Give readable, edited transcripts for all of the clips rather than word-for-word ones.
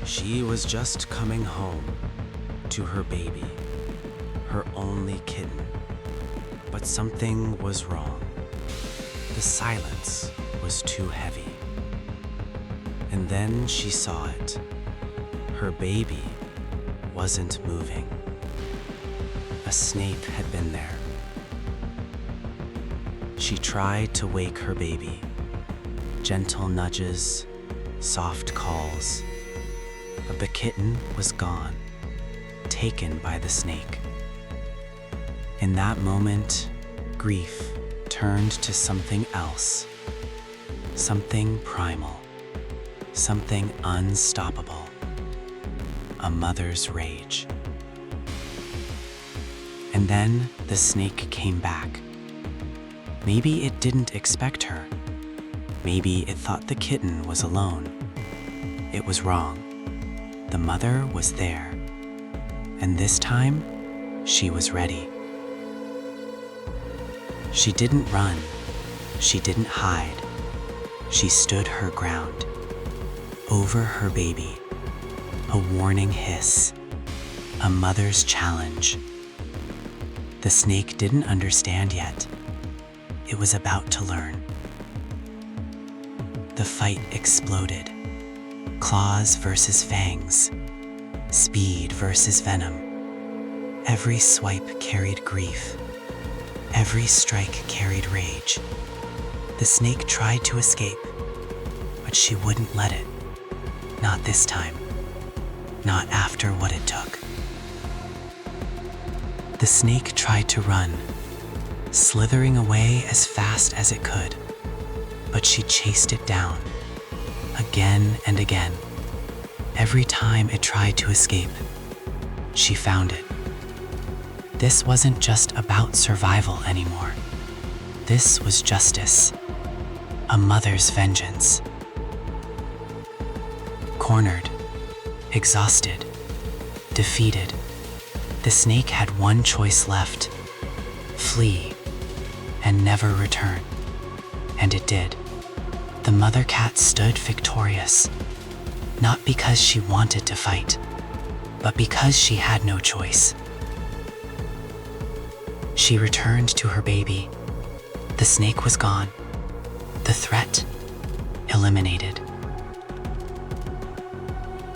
She was just coming home to her baby, her only kitten. But something was wrong. The silence was too heavy. And then she saw it. Her baby wasn't moving. A snake had been there. She tried to wake her baby. Gentle nudges, soft calls. But the kitten was gone, taken by the snake. In that moment, grief turned to something else, something primal, something unstoppable, a mother's rage. And then the snake came back. Maybe it didn't expect her. Maybe it thought the kitten was alone. It was wrong. The mother was there. And this time, she was ready. She didn't run. She didn't hide. She stood her ground. Over her baby, a warning hiss, a mother's challenge. The snake didn't understand yet. It was about to learn. The fight exploded. Claws versus fangs. Speed versus venom. Every swipe carried grief. Every strike carried rage. The snake tried to escape, but she wouldn't let it. Not this time. Not after what it took. The snake tried to run, slithering away as fast as it could, but she chased it down, again and again. Every time it tried to escape, she found it. This wasn't just about survival anymore. This was justice, a mother's vengeance. Cornered, exhausted, defeated, the snake had one choice left: flee and never return. And it did. The mother cat stood victorious, not because she wanted to fight, but because she had no choice. She returned to her baby. The snake was gone. The threat eliminated.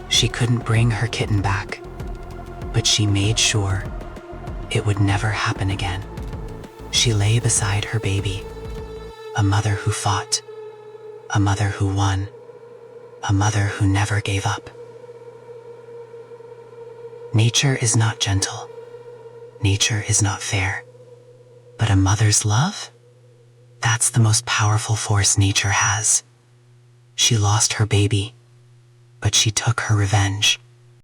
She couldn't bring her kitten back, but she made sure it would never happen again. She lay beside her baby, a mother who fought, a mother who won, a mother who never gave up. Nature is not gentle. Nature is not fair. But a mother's love? That's the most powerful force nature has. She lost her baby, but she took her revenge.